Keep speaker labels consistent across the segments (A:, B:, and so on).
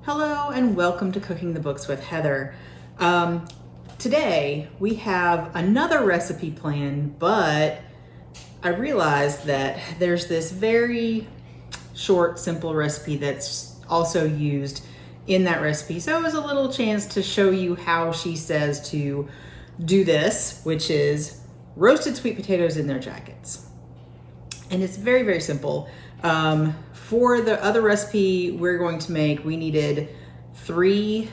A: Hello and welcome to Cooking the Books with Heather. Today we have another recipe planned, but I realized that there's this very short, simple recipe that's also used in that recipe. So it was a little chance to show you how she says to do this, which is roasted sweet potatoes in their jackets. And it's very, very simple. For the other recipe we're going to make, we needed 3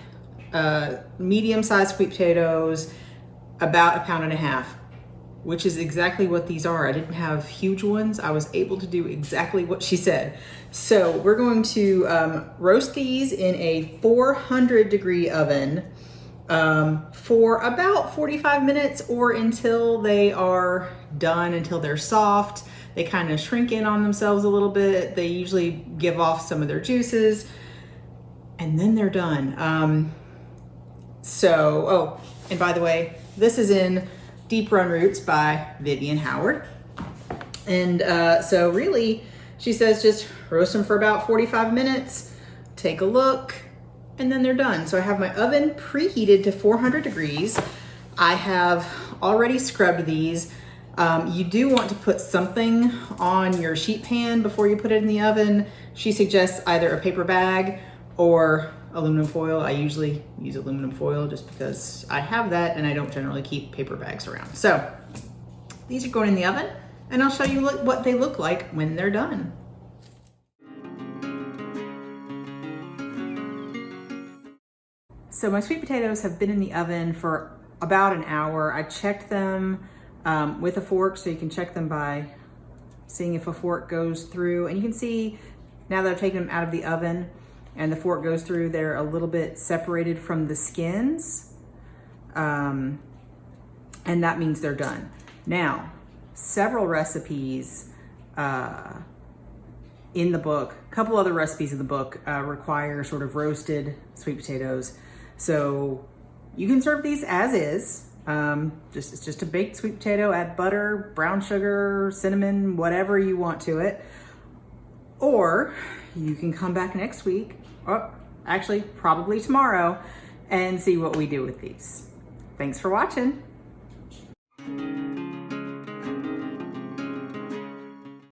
A: medium-sized sweet potatoes, about 1.5 pounds, which is exactly what these are. I didn't have huge ones. I was able to do exactly what she said. So we're going to roast these in a 400-degree oven for about 45 minutes or until they are done, until they're soft. They kind of shrink in on themselves a little bit. They usually give off some of their juices and then they're done. And by the way, this is in Deep Run Roots by Vivian Howard. And so really, she says just roast them for about 45 minutes, take a look, and then they're done. So I have my oven preheated to 400 degrees. I have already scrubbed these. You do want to put something on your sheet pan before you put it in the oven. She suggests either a paper bag or aluminum foil. I usually use aluminum foil just because I have that and I don't generally keep paper bags around. So these are going in the oven and I'll show you what they look like when they're done. So my sweet potatoes have been in the oven for about an hour. I checked them with a fork, so you can check them by seeing if a fork goes through. And you can see now that I've taken them out of the oven and the fork goes through, they're a little bit separated from the skins. And that means they're done. Now, several recipes in the book, a couple other recipes in the book require sort of roasted sweet potatoes. So you can serve these as is. It's just a baked sweet potato, add butter, brown sugar, cinnamon, whatever you want to it. Or you can come back next week, or actually probably tomorrow, and see what we do with these. Thanks for watching.